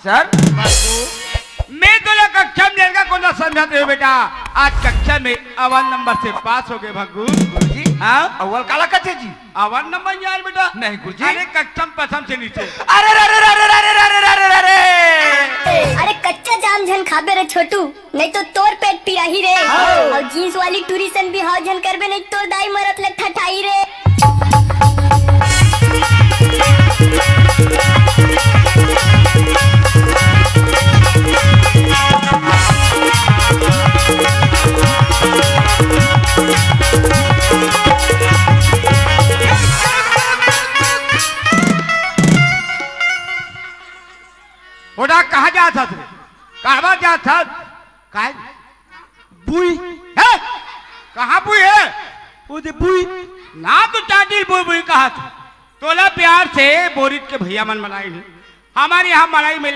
सर मैं तुझे कक्षा में लेगा कौन समझाते हो बेटा। आज कक्षा में अव्वल नंबर से पास हो गए भग्गू। गुरुजी हाँ अव्वल काला कथे जी अव्वल नंबर यार बेटा। नहीं गुरुजी। अरे कक्षा में प्रथम से नीचे। अरे अरे अरे अरे अरे अरे अरे अरे अरे अरे कच्चा जाम झन खाबे रे छोटू, नहीं तो तोर पेट पिराही रे। और जींस वाली टूरिसन भी हाव झन करबे, नहीं तो दाई मरत ले ठठाई रे। ओडा कहाँ जा था तू? कहाँ जा था? काय? बुई है? कहाँ बुई है? वो दे बुई ना तो चाटी बुई बुई कहा था। तोला प्यार से बोरित के भैया मन मनाई नहीं। हमारे यहाँ मलाई मिला